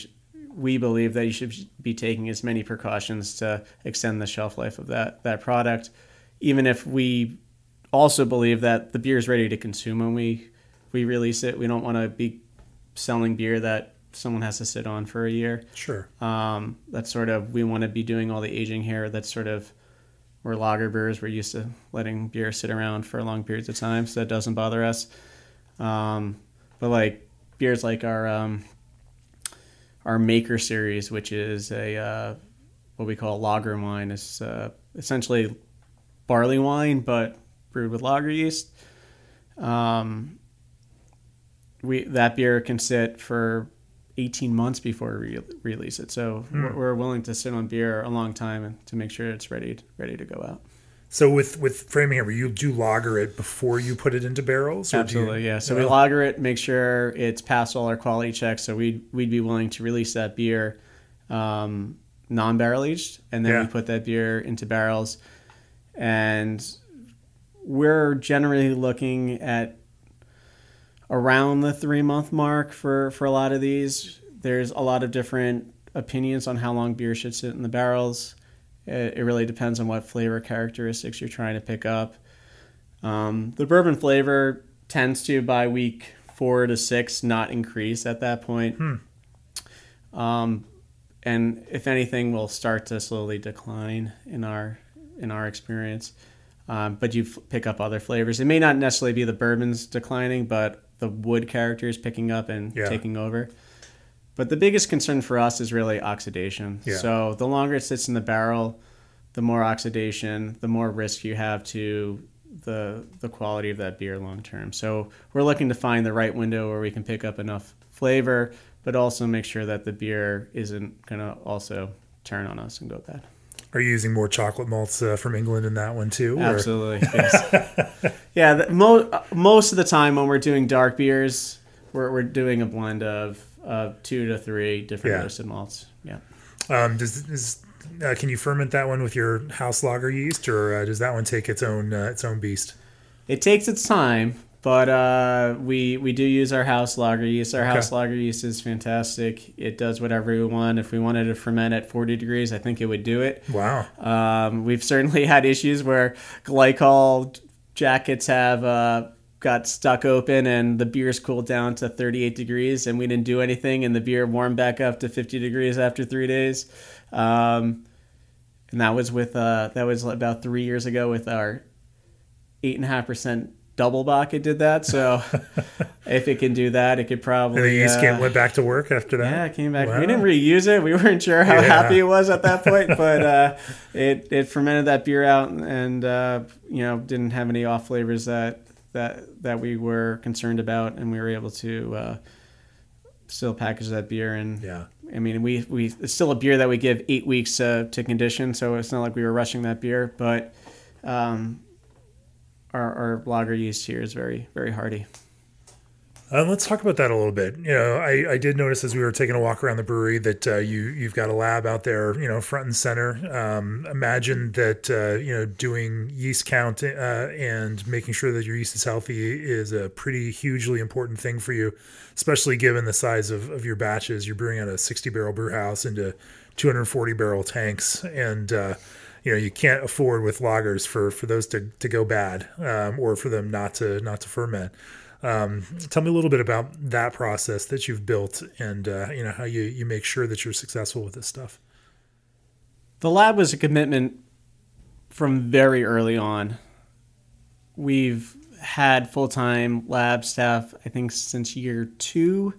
B: we believe that you should be taking as many precautions to extend the shelf life of that product. Even if we also believe that the beer is ready to consume when we release it. We don't want to be selling beer that someone has to sit on for a year.
A: Sure.
B: That's sort of, we want to be doing all the aging here. That's sort of, we're lager brewers. We're used to letting beer sit around for long periods of time, so that doesn't bother us. But like beers like our Maker series, which is what we call lager wine, is essentially barley wine, but brewed with lager yeast. That beer can sit for 18 months before we release it. So we're willing to sit on beer a long time and to make sure it's ready to go out.
A: So with Framingham, you do lager it before you put it into barrels?
B: Absolutely, yeah. So we lager it, make sure it's passed all our quality checks. So we'd be willing to release that beer non-barrel aged, and then we put that beer into barrels. And we're generally looking at around the 3-month mark for a lot of these. There's a lot of different opinions on how long beer should sit in the barrels. It really depends on what flavor characteristics you're trying to pick up. The bourbon flavor tends to, by week 4 to 6, not increase at that point. And if anything, will start to slowly decline in our experience. But you pick up other flavors. It may not necessarily be the bourbons declining, but the wood character is picking up and taking over. But the biggest concern for us is really oxidation. Yeah. So the longer it sits in the barrel, the more oxidation, the more risk you have to the quality of that beer long term. So we're looking to find the right window where we can pick up enough flavor, but also make sure that the beer isn't going to also turn on us and go bad.
A: Are you using more chocolate malts from England in that one too?
B: Absolutely, yes. Yeah, most of the time when we're doing dark beers, we're doing a blend of 2 to 3 different roasted malts. Yeah.
A: Can you ferment that one with your house lager yeast, or does that one take its own beast?
B: It takes its time, but we do use our house lager yeast. Our house lager yeast is fantastic. It does whatever we want. If we wanted to ferment at 40 degrees, I think it would do it.
A: Wow.
B: We've certainly had issues where glycol jackets have got stuck open and the beer's cooled down to 38 degrees and we didn't do anything and the beer warmed back up to 50 degrees after 3 days. And that was about 3 years ago with our 8.5% double bock. It did that. So if it can do that, it could probably.
A: And the yeast went back to work after that?
B: Yeah, it came back. Wow. We didn't reuse it. We weren't sure how happy it was at that point, but it fermented that beer out and didn't have any off flavors that we were concerned about, and we were able to still package that beer. And I mean, it's still a beer that we give 8 weeks to condition, so it's not like we were rushing that beer, but our lager yeast here is very, very hearty.
A: Let's talk about that a little bit. I did notice as we were taking a walk around the brewery that you've got a lab out there, front and center. Imagine that, doing yeast count and making sure that your yeast is healthy is a pretty hugely important thing for you, especially given the size of your batches. You're brewing out a 60-barrel brew house into 240-barrel tanks, and you can't afford with lagers for those to go bad or for them not to ferment. Tell me a little bit about that process that you've built and how you make sure that you're successful with this stuff.
B: The lab was a commitment from very early on. We've had full-time lab staff, I think, since year 2.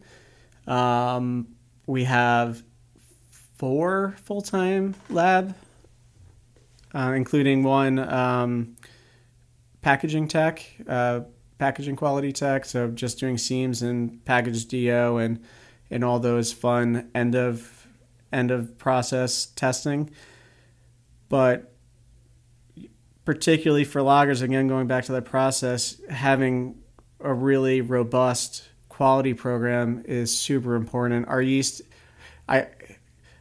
B: We have 4 full-time lab, including one packaging tech, packaging quality tech, so just doing seams and package DO and all those fun end of process testing. But particularly for lagers, again, going back to the process, having a really robust quality program is super important. Our yeast,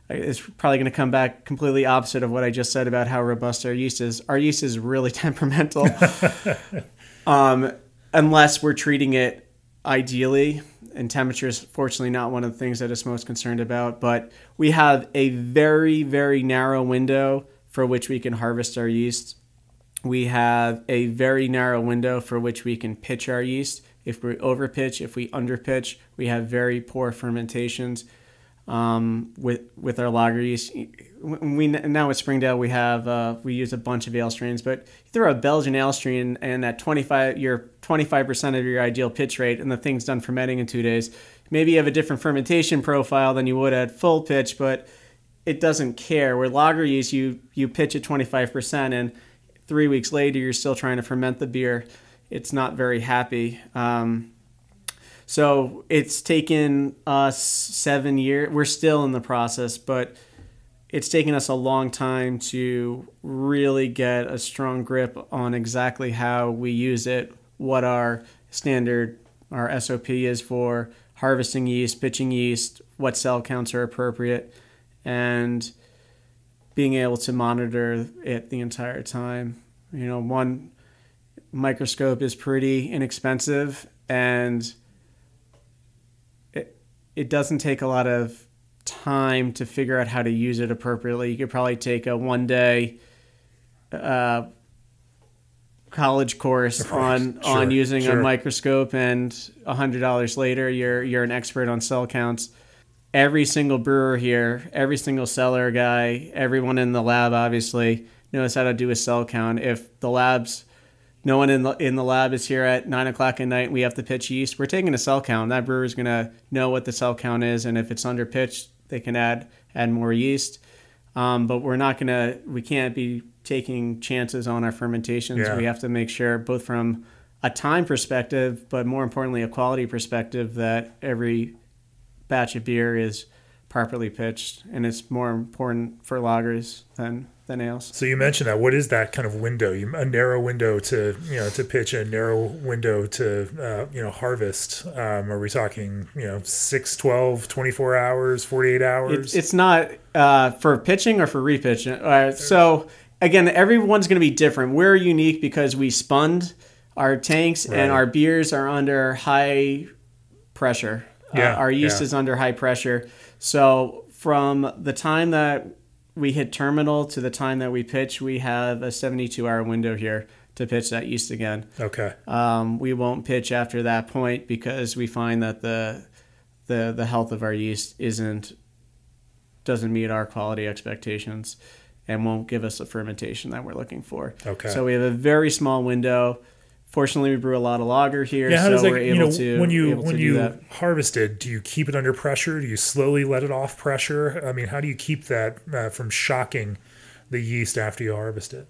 B: it's probably going to come back completely opposite of what I just said about how robust our yeast is. Our yeast is really temperamental, unless we're treating it ideally. And temperature is fortunately not one of the things that it's most concerned about. But we have a very, very narrow window for which we can harvest our yeast. We have a very narrow window for which we can pitch our yeast. If we overpitch, if we underpitch, we have very poor fermentations with our lager yeast. Now at Springdale we use a bunch of ale strains, but you throw a Belgian ale strain and at 25% of your ideal pitch rate, and the thing's done fermenting in 2 days. Maybe you have a different fermentation profile than you would at full pitch, but it doesn't care. Where lager yeast, you pitch at 25%, and 3 weeks later you're still trying to ferment the beer. It's not very happy. So it's taken us 7 years. We're still in the process, but it's taken us a long time to really get a strong grip on exactly how we use it, what our standard, our SOP is for harvesting yeast, pitching yeast, what cell counts are appropriate, and being able to monitor it the entire time. You know, one microscope is pretty inexpensive, and it doesn't take a lot of time to figure out how to use it appropriately. You could probably take a 1-day college course on using a microscope, and $100 later you're an expert on cell counts. Every single brewer here, every single cellar guy, everyone in the lab obviously knows how to do a cell count. If no one in the lab is here at 9 o'clock at night and we have to pitch yeast, we're taking a cell count. That brewer is going to know what the cell count is, and if it's under pitched, they can add more yeast. But we can't be taking chances on our fermentations. Yeah. We have to make sure, both from a time perspective, but more importantly, a quality perspective, that every batch of beer is properly pitched, and it's more important for lagers than ales.
A: So you mentioned that. What is that kind of window? A narrow window to pitch, a narrow window to harvest. Are we talking 6, 12, 24 hours, 48 hours?
B: It's not for pitching or for repitching. So again, everyone's going to be different. We're unique because we spun our tanks, right, and our beers are under high pressure. Our yeast is under high pressure. So from the time that we hit terminal to the time that we pitch, we have a 72-hour window here to pitch that yeast again.
A: Okay.
B: We won't pitch after that point because we find that the health of our yeast doesn't meet our quality expectations and won't give us the fermentation that we're looking for.
A: Okay.
B: So we have a very small window. Fortunately, we brew a lot of lager here,
A: so
B: we're able to
A: when
B: do
A: you
B: that.
A: Harvest it, do you keep it under pressure? Do you slowly let it off pressure? I mean, how do you keep that from shocking the yeast after you harvest it?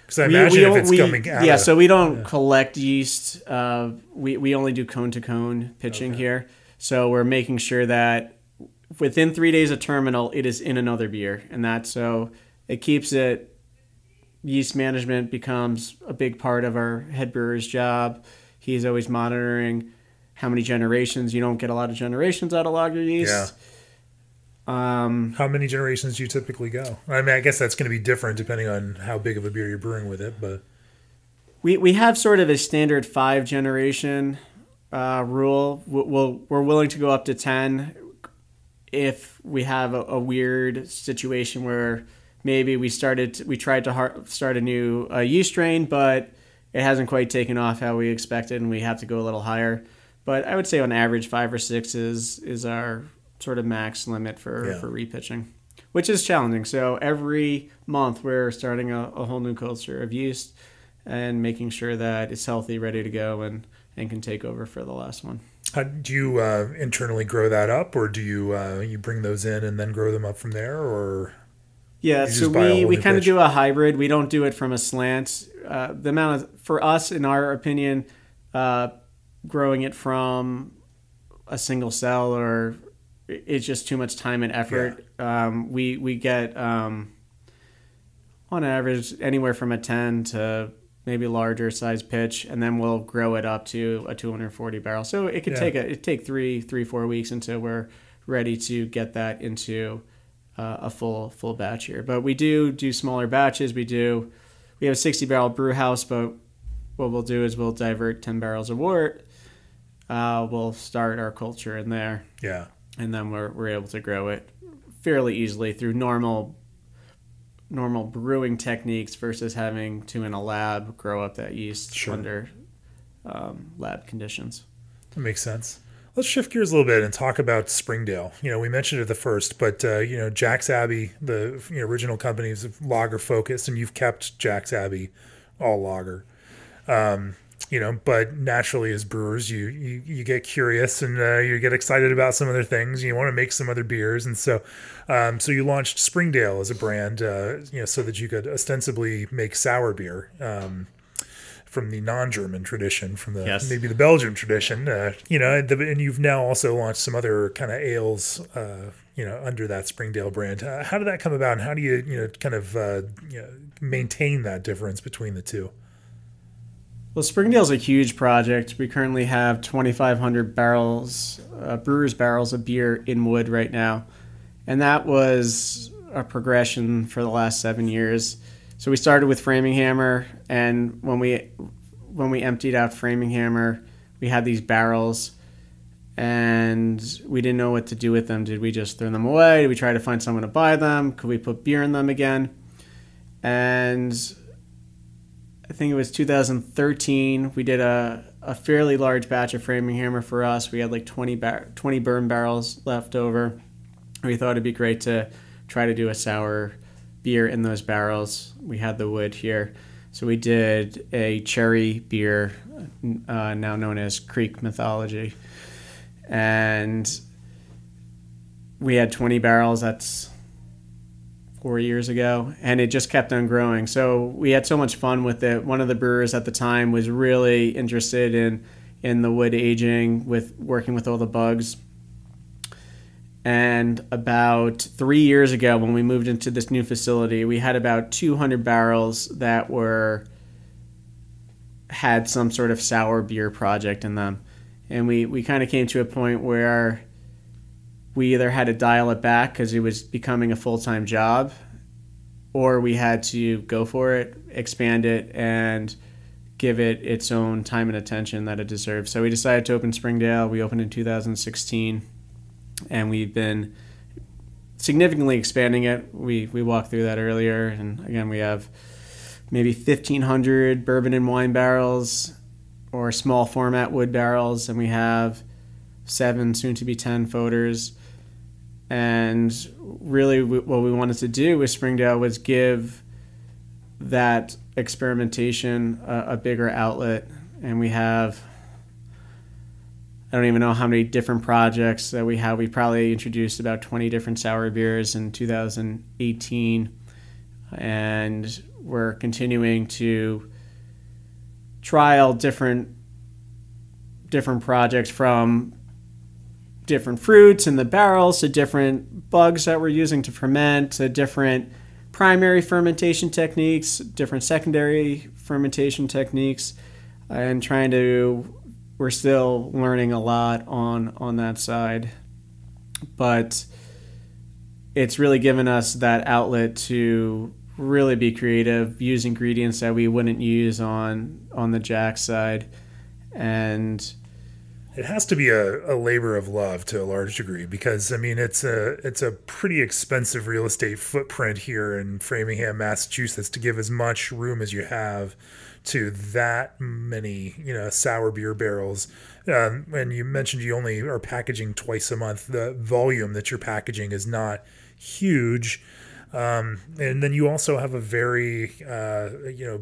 A: Because I imagine if it's coming out.
B: Yeah, so we don't collect yeast. We only do cone-to-cone pitching here. So we're making sure that within 3 days of terminal, it is in another beer. And so it keeps it. Yeast management becomes a big part of our head brewer's job. He's always monitoring how many generations. You don't get a lot of generations out of lager yeast.
A: Yeah. How many generations do you typically go? I mean, I guess that's going to be different depending on how big of a beer you're brewing with it. But
B: we have sort of a standard 5-generation rule. We're willing to go up to 10 if we have a weird situation where maybe we tried to start a new yeast strain, but it hasn't quite taken off how we expected, and we have to go a little higher. But I would say on average 5 or 6 is our sort of max limit for repitching. which is challenging. So every month we're starting a whole new culture of yeast and making sure that it's healthy, ready to go, and can take over for the last one.
A: Do you internally grow that up, or do you bring those in and then grow them up from there, or?
B: Yeah, so we kind of do a hybrid. We don't do it from a slant. The amount of, for us, in our opinion, growing it from a single cell or it's just too much time and effort. Yeah. We get on average anywhere from a 10 to maybe larger size pitch, and then we'll grow it up to a 240 barrel. So it could take 3-4 weeks until we're ready to get that into a full batch here. But we do smaller batches. We have a 60 barrel brew house, but what we'll do is we'll divert 10 barrels of wort. We'll start our culture in there.
A: Yeah.
B: And then we're able to grow it fairly easily through normal brewing techniques versus having to, in a lab, grow up that yeast under lab conditions.
A: That makes sense. Let's shift gears a little bit and talk about Springdale. We mentioned it at the first, but Jack's Abbey, the original company, is lager focused, and you've kept Jack's Abbey all lager. But naturally as brewers, you get curious and you get excited about some other things. You want to make some other beers, and so you launched Springdale as a brand, so that you could ostensibly make sour beer from the non-German tradition, from maybe the Belgian tradition. And you've now also launched some other kind of ales, under that Springdale brand. How did that come about, and how do you maintain that difference between the two?
B: Well, Springdale's a huge project. We currently have 2,500 barrels, brewer's barrels of beer in wood right now. And that was a progression for the last 7 years. So we started with Framingham, and when we emptied out Framingham, we had these barrels, and we didn't know what to do with them. Did we just throw them away? Did we try to find someone to buy them? Could we put beer in them again? And I think it was 2013, we did a fairly large batch of Framingham for us. We had like 20 bourbon barrels left over. We thought it'd be great to try to do a sour beer in those barrels. We had the wood here. So we did a cherry beer, now known as Creek Mythology. And we had 20 barrels. That's 4 years ago, and it just kept on growing. So we had so much fun with it. One of the brewers at the time was really interested in the wood aging, with working with all the bugs. And about 3 years ago, when we moved into this new facility, we had about 200 barrels that had some sort of sour beer project in them. And we kind of came to a point where we either had to dial it back because it was becoming a full-time job, or we had to go for it, expand it, and give it its own time and attention that it deserves. So we decided to open Springdale. We opened in 2016, and we've been significantly expanding it. We walked through that earlier, and again, we have maybe 1,500 bourbon and wine barrels or small format wood barrels, and we have 7, soon to be 10 foeders. And really what we wanted to do with Springdale was give that experimentation a bigger outlet. And we have, I don't even know how many different projects that we have. We probably introduced about 20 different sour beers in 2018. And we're continuing to trial different projects, from different fruits in the barrels to different bugs that we're using to ferment, to different primary fermentation techniques, different secondary fermentation techniques, and we're still learning a lot on that side. But it's really given us that outlet to really be creative, use ingredients that we wouldn't use on the Jack side. And
A: it has to be a labor of love to a large degree, because it's a pretty expensive real estate footprint here in Framingham, Massachusetts, to give as much room as you have to that many sour beer barrels. And you mentioned you only are packaging twice a month. The volume that you're packaging is not huge. And then you also have a very,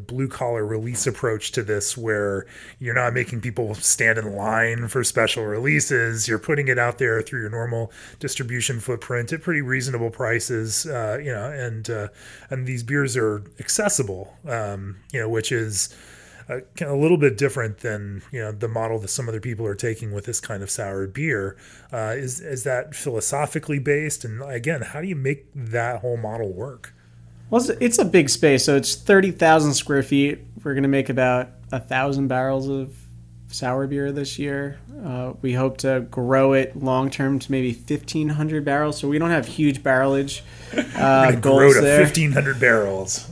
A: blue collar release approach to this, where you're not making people stand in line for special releases. You're putting it out there through your normal distribution footprint at pretty reasonable prices, and these beers are accessible, which is a little bit different than the model that some other people are taking with this kind of sour beer. Is that philosophically based? And again, how do you make that whole model work?
B: Well, it's a big space, so it's 30,000 square feet. We're going to make about 1,000 barrels of sour beer this year. We hope to grow it long term to maybe 1,500 barrels. So we don't have huge barrelage
A: goals
B: grow to
A: there. 1,500 barrels.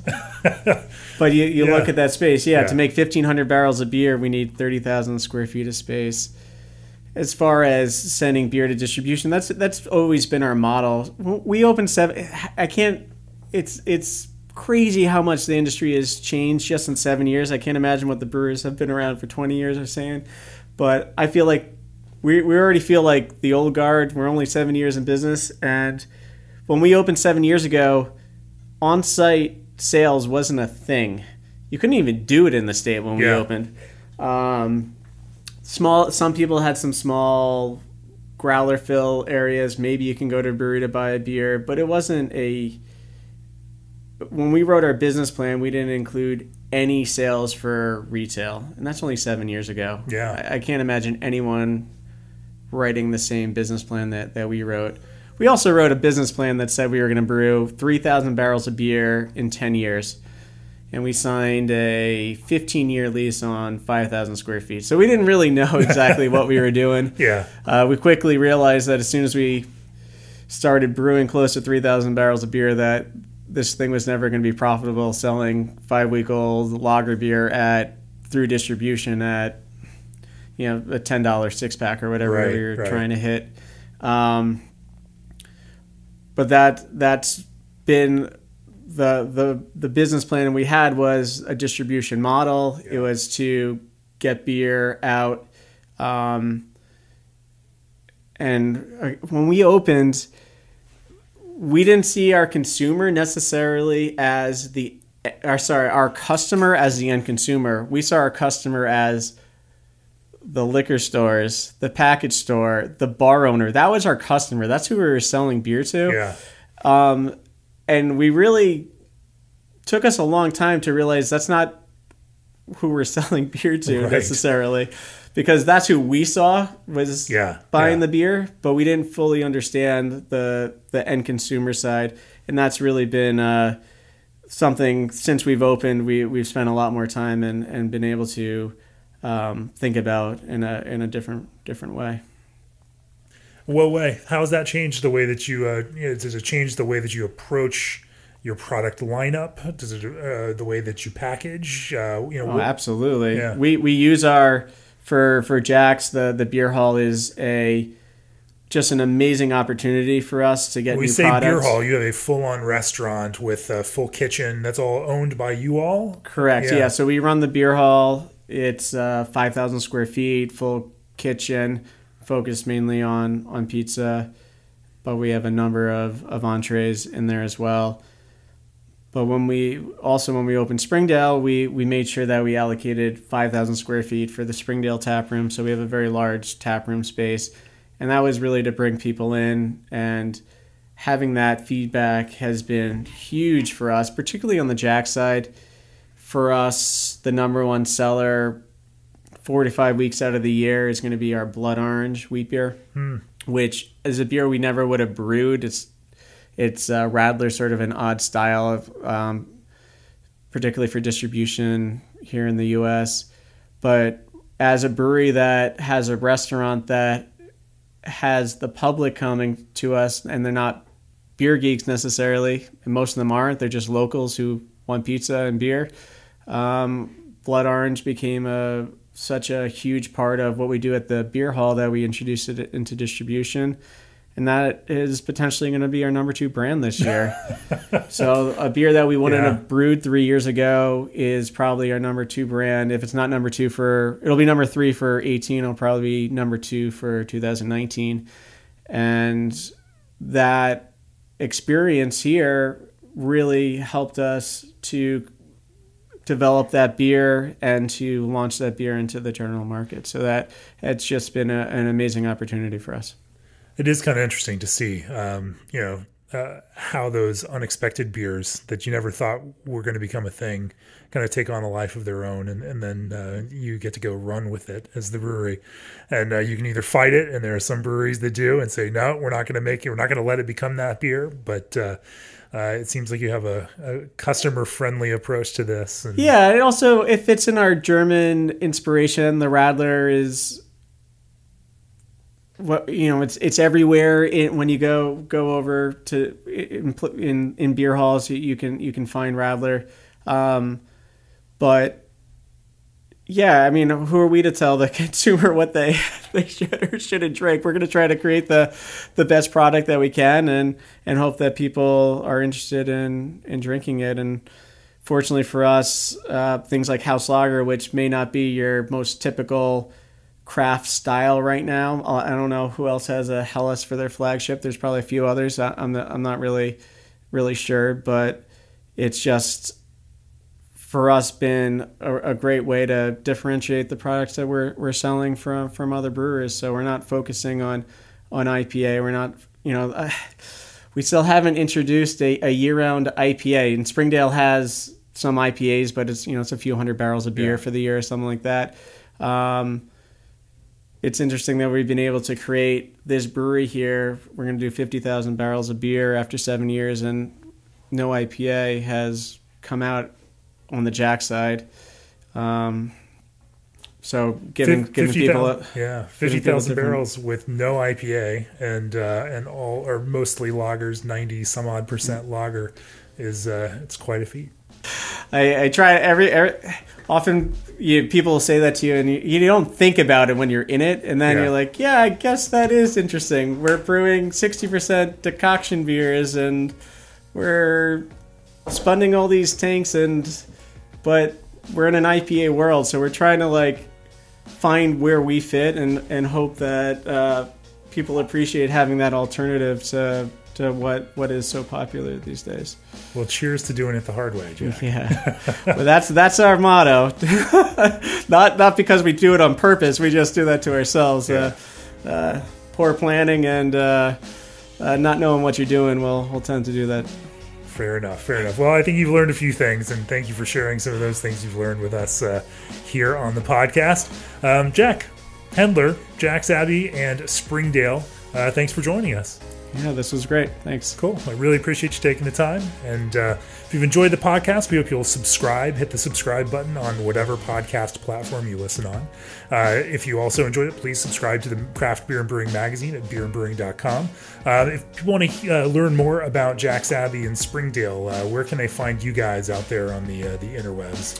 B: But you look at that space. To make 1,500 barrels of beer, we need 30,000 square feet of space. As far as sending beer to distribution, that's always been our model. We opened 7. It's crazy how much the industry has changed just in 7 years. I can't imagine what the brewers have been around for 20 years are saying. But I feel like we already feel like the old guard. We're only 7 years in business. And when we opened 7 years ago, on-site sales wasn't a thing. You couldn't even do it in the state when we opened. Some people had some small growler fill areas. Maybe you can go to a brewery to buy a beer, but it wasn't when we wrote our business plan, we didn't include any sales for retail, and that's only 7 years ago. I can't imagine anyone writing the same business plan that we wrote. We also wrote a business plan that said we were going to brew 3,000 barrels of beer in 10 years. And we signed a 15-year lease on 5,000 square feet. So we didn't really know exactly what we were doing. We quickly realized that as soon as we started brewing close to 3,000 barrels of beer, that this thing was never going to be profitable, selling 5-week-old lager beer through distribution at a $10 six-pack or whatever we were trying to hit. But that's been the business plan we had was a distribution model. It was to get beer out. And when we opened, we didn't see our consumer necessarily as our customer as the end consumer. We saw our customer as the liquor stores, the package store, the bar owner. That was our customer. That's who we were selling beer to. And we really took us a long time to realize that's not who we're selling beer to necessarily, because that's who we saw was buying the beer, but we didn't fully understand the end consumer side. And that's really been something since we've opened, we've spent a lot more time and been able to think about in a different way.
A: What way? How has that changed the way that you? Does it change the way that you approach your product lineup? Does it the way that you package?
B: Absolutely. Yeah. We use for Jack's the beer hall is just an amazing opportunity for us to get new products. When we say
A: beer hall, you have a full-on restaurant with a full kitchen. That's all owned by you all?
B: Correct. Yeah. So we run the beer hall. It's 5,000 square feet, full kitchen, focused mainly on pizza, but we have a number of entrees in there as well. But when we opened Springdale, we made sure that we allocated 5,000 square feet for the Springdale tap room. So we have a very large tap room space. And that was really to bring people in, and having that feedback has been huge for us, particularly on the Jack side. For us, the number one seller 4 to 5 weeks out of the year is going to be our Blood Orange wheat beer, which is a beer we never would have brewed. It's Radler, sort of an odd style of, particularly for distribution here in the U.S. But as a brewery that has a restaurant that has the public coming to us, and they're not beer geeks necessarily, and most of them aren't. They're just locals who want pizza and beer. Blood Orange became such a huge part of what we do at the beer hall that we introduced it into distribution. And that is potentially going to be our number 2 brand this year. So a beer that we wouldn't have brewed 3 years ago is probably our number 2 brand. If it's not number 2 it'll be number 3 for 18. It'll probably be number 2 for 2019. And that experience here really helped us to develop that beer and to launch that beer into the general market. So that it's just been an amazing opportunity for us.
A: It is kind of interesting to see, how those unexpected beers that you never thought were going to become a thing kind of take on a life of their own. And then you get to go run with it as the brewery. And you can either fight it, and there are some breweries that do and say, no, we're not going to make it. We're not going to let it become that beer. But it seems like you have a customer-friendly approach to this. And
B: yeah, it also, it fits in our German inspiration. The Radler is... it's everywhere. When you go over to in beer halls, you can find Radler. But yeah, I mean, who are we to tell the consumer what they should or shouldn't drink? We're going to try to create the best product that we can, and hope that people are interested in drinking it. And fortunately for us, things like House Lager, which may not be your most typical craft style right now. I don't know who else has a Helles for their flagship. There's probably a few others. I'm not really sure, but it's just for us been a great way to differentiate the products that we're selling from other brewers. So we're not focusing on IPA. We're not, we still haven't introduced a year-round IPA. And Springdale has some IPAs, but it's a few hundred barrels of beer for the year or something like that. It's interesting that we've been able to create this brewery here. We're going to do 50,000 barrels of beer after 7 years, and no IPA has come out on the Jack side. So giving people
A: 50,000 barrels with no IPA and all or mostly lagers, 90 some odd % lager is it's quite a feat.
B: I try every often people will say that to you, and you don't think about it when you're in it, and then you're like, yeah, I guess that is interesting. We're brewing 60% decoction beers, and we're spunding all these tanks, but we're in an IPA world, so we're trying to find where we fit and hope that people appreciate having that alternative to what is so popular these days.
A: Well, cheers to doing it the hard way, Jack.
B: Yeah, well, that's our motto. Not because we do it on purpose. We just do that to ourselves. Yeah. Poor planning and not knowing what you're doing will tend to do that.
A: Fair enough. Well, I think you've learned a few things, and thank you for sharing some of those things you've learned with us here on the podcast. Jack Hendler, Jack's Abbey, and Springdale, thanks for joining us.
B: Yeah, this was great. Thanks.
A: Cool. I really appreciate you taking the time. And if you've enjoyed the podcast, we hope you'll subscribe. Hit the subscribe button on whatever podcast platform you listen on. If you also enjoyed it, please subscribe to the Craft Beer and Brewing magazine at beerandbrewing.com. If people want to learn more about Jack's Abbey and Springdale, where can they find you guys out there on the interwebs?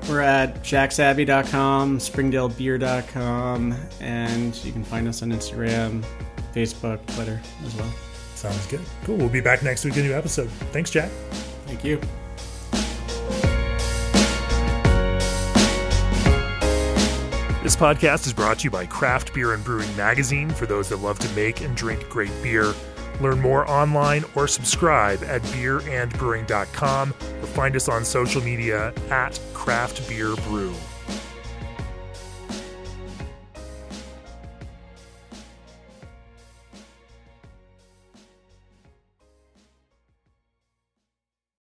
B: We're at jacksabbey.com, springdalebeer.com, and you can find us on Instagram, Facebook, Twitter as well.
A: Sounds good. Cool. We'll be back next week with a new episode. Thanks, Jack.
B: Thank you.
A: This podcast is brought to you by Craft Beer and Brewing magazine for those that love to make and drink great beer. Learn more online or subscribe at beerandbrewing.com or find us on social media at Craft Beer Brew.